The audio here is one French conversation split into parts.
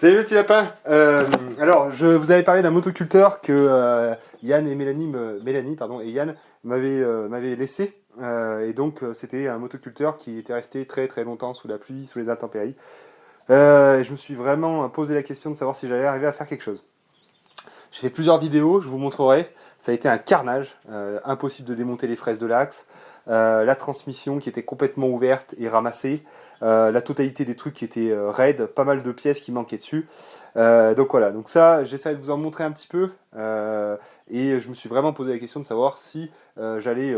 Salut le petit lapin. Alors, je vous avais parlé d'un motoculteur que Yann et Mélanie pardon, et Yann m'avaient laissé. Et donc, c'était un motoculteur qui était resté très très longtemps sous la pluie, sous les intempéries. Et je me suis vraiment posé la question de savoir si j'allais arriver à faire quelque chose. J'ai fait plusieurs vidéos, je vous montrerai. Ça a été un carnage, impossible de démonter les fraises de l'axe, la transmission qui était complètement ouverte et ramassée, la totalité des trucs qui étaient raides, pas mal de pièces qui manquaient dessus. Donc voilà, donc ça, j'essaie de vous en montrer un petit peu. Et je me suis vraiment posé la question de savoir si j'allais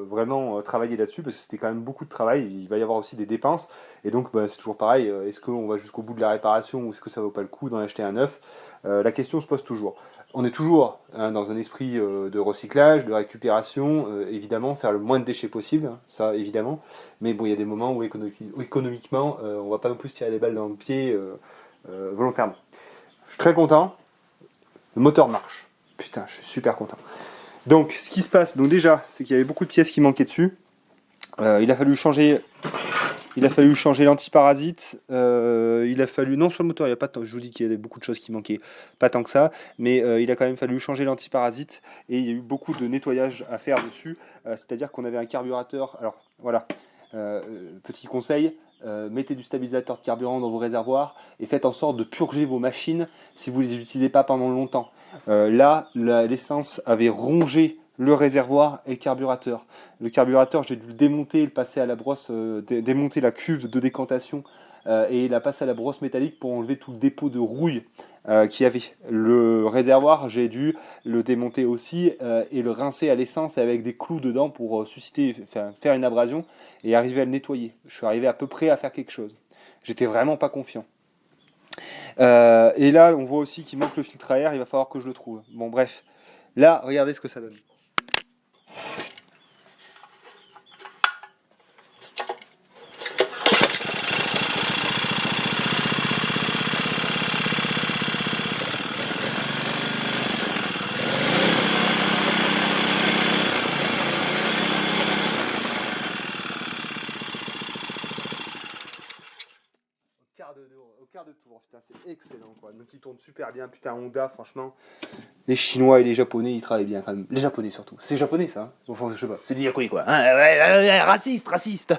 vraiment travailler là-dessus, parce que c'était quand même beaucoup de travail, il va y avoir aussi des dépenses. Et donc bah, c'est toujours pareil, est-ce qu'on va jusqu'au bout de la réparation ou est-ce que ça vaut pas le coup d'en acheter un neuf? La question se pose toujours. On est toujours dans un esprit de recyclage, de récupération, évidemment, faire le moins de déchets possible, hein, ça évidemment. Mais bon, il y a des moments où, économiquement, on va pas non plus se tirer des balles dans le pied volontairement. Je suis très content, le moteur marche. Putain, je suis super content. Donc, ce qui se passe, donc déjà, c'est qu'il y avait beaucoup de pièces qui manquaient dessus. Il a fallu changer l'antiparasite. Il a fallu, non sur le moteur, il y a pas tant, je vous dis qu'il y avait beaucoup de choses qui manquaient, pas tant que ça, mais il a quand même fallu changer l'antiparasite et il y a eu beaucoup de nettoyage à faire dessus. C'est-à-dire qu'on avait un carburateur. Alors voilà, euh, petit conseil. Mettez du stabilisateur de carburant dans vos réservoirs et faites en sorte de purger vos machines si vous ne les utilisez pas pendant longtemps. L'essence avait rongé le réservoir et le carburateur. Le carburateur, j'ai dû le démonter, le passer à la brosse, démonter la cuve de décantation et la passer à la brosse métallique pour enlever tout le dépôt de rouille qu'il y avait. Le réservoir, j'ai dû le démonter aussi et le rincer à l'essence avec des clous dedans pour faire une abrasion et arriver à le nettoyer. Je suis arrivé à peu près à faire quelque chose. J'étais vraiment pas confiant. Et là, on voit aussi qu'il manque le filtre à air, il va falloir que je le trouve. Bon, bref. Là, regardez ce que ça donne. Au quart de tour, putain, c'est excellent quoi. Donc il tourne super bien, putain, Honda, franchement. Les Chinois et les Japonais, ils travaillent bien quand même. Les Japonais surtout. C'est japonais ça, hein. Enfin, je sais pas. C'est du yakuy quoi. Hein, raciste, raciste.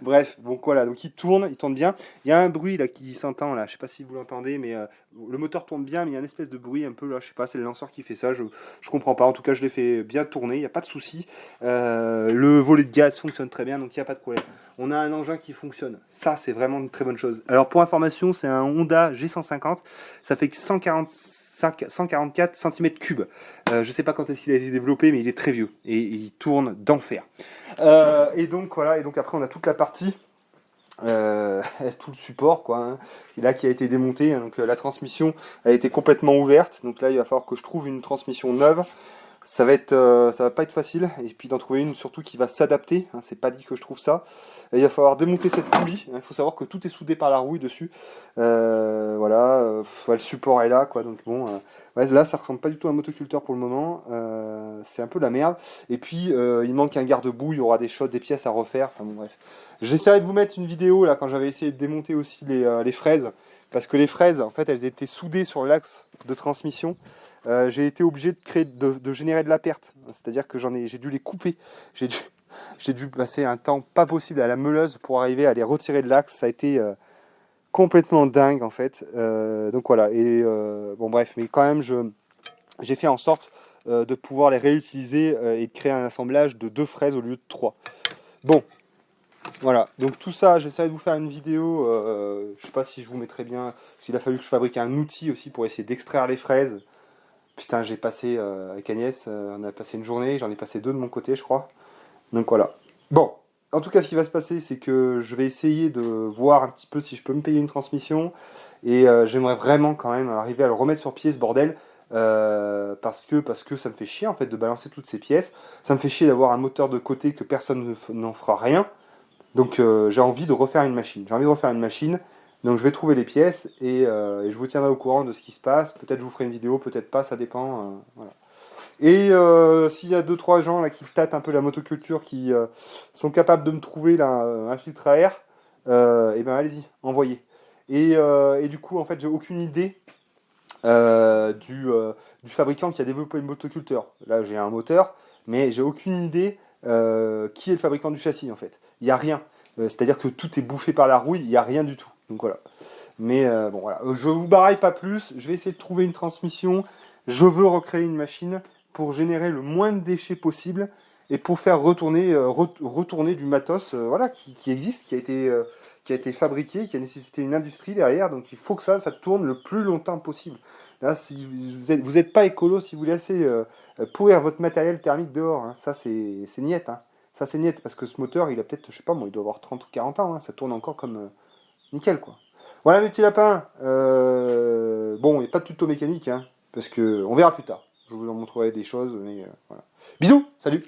Bref, bon voilà, donc il tourne bien. Il y a un bruit là qui s'entend là, je sais pas si vous l'entendez, mais le moteur tourne bien, mais il y a une espèce de bruit un peu là, je sais pas, c'est le lanceur qui fait ça, je comprends pas. En tout cas, je l'ai fait bien tourner, il n'y a pas de souci. Le volet de gaz fonctionne très bien, donc il n'y a pas de problème. On a un engin qui fonctionne, ça c'est vraiment une très bonne chose. Alors pour information, c'est un Honda G150, ça fait 144 cm3. Je sais pas quand est-ce qu'il a été développé, mais il est très vieux et il tourne d'enfer. Et donc voilà, et donc après on a toute la partie, tout le support quoi, hein, là qui a été démonté, hein, donc la transmission a été complètement ouverte, donc là il va falloir que je trouve une transmission neuve. Ça va pas être facile, et puis d'en trouver une surtout qui va s'adapter, hein, c'est pas dit que je trouve ça. Et il va falloir démonter cette poulie, hein, il faut savoir que tout est soudé par la rouille dessus. Voilà, le support est là, quoi, donc bon, ouais, là ça ressemble pas du tout à un motoculteur pour le moment, c'est un peu la merde. Et puis il manque un garde-boue, il y aura des pièces à refaire, enfin bon bref. J'essaierai de vous mettre une vidéo là quand j'avais essayé de démonter aussi les fraises, parce que les fraises en fait elles étaient soudées sur l'axe de transmission. J'ai été obligé de générer de la perte. C'est-à-dire que j'ai dû les couper. J'ai dû, j'ai dû passer un temps pas possible à la meuleuse pour arriver à les retirer de l'axe. Ça a été complètement dingue en fait. Donc voilà. Et bon bref, mais quand même, j'ai fait en sorte de pouvoir les réutiliser et de créer un assemblage de 2 fraises au lieu de 3. Bon, voilà. Donc tout ça, j'essaie de vous faire une vidéo. Je sais pas si je vous mettrai bien. Parce qu'il a fallu que je fabrique un outil aussi pour essayer d'extraire les fraises. Putain, j'ai passé avec Agnès, on a passé une journée, j'en ai passé 2 de mon côté, je crois. Donc voilà. Bon, en tout cas, ce qui va se passer, c'est que je vais essayer de voir un petit peu si je peux me payer une transmission. Et j'aimerais vraiment quand même arriver à le remettre sur pied, ce bordel. Parce que ça me fait chier en fait de balancer toutes ces pièces. Ça me fait chier d'avoir un moteur de côté que personne n'en fera rien. Donc j'ai envie de refaire une machine. J'ai envie de refaire une machine. Donc je vais trouver les pièces et je vous tiendrai au courant de ce qui se passe. Peut-être je vous ferai une vidéo, peut-être pas, ça dépend. Voilà. Et s'il y a deux trois gens là qui tâtent un peu la motoculture, qui sont capables de me trouver là, un filtre à air, et ben allez-y, envoyez. Et du coup, en fait, j'ai aucune idée du fabricant qui a développé le motoculteur. Là, j'ai un moteur, mais j'ai aucune idée qui est le fabricant du châssis, en fait. Il n'y a rien. C'est-à-dire que tout est bouffé par la rouille, il n'y a rien du tout. Donc voilà. Mais bon, voilà. Je vous baraille pas plus. Je vais essayer de trouver une transmission. Je veux recréer une machine pour générer le moins de déchets possible et pour faire retourner du matos voilà, qui existe, qui a été fabriqué, qui a nécessité une industrie derrière. Donc il faut que ça tourne le plus longtemps possible. Là, si vous êtes pas écolo, si vous laissez pourrir votre matériel thermique dehors, hein, ça c'est niette. Hein. Ça c'est niette parce que ce moteur, il a peut-être, je sais pas moi, il doit avoir 30 ou 40 ans. Hein, ça tourne encore comme nickel quoi. Voilà mes petits lapins. Bon, il n'y a pas de tuto mécanique, hein, parce que on verra plus tard. Je vous en montrerai des choses, mais voilà. Bisous, salut.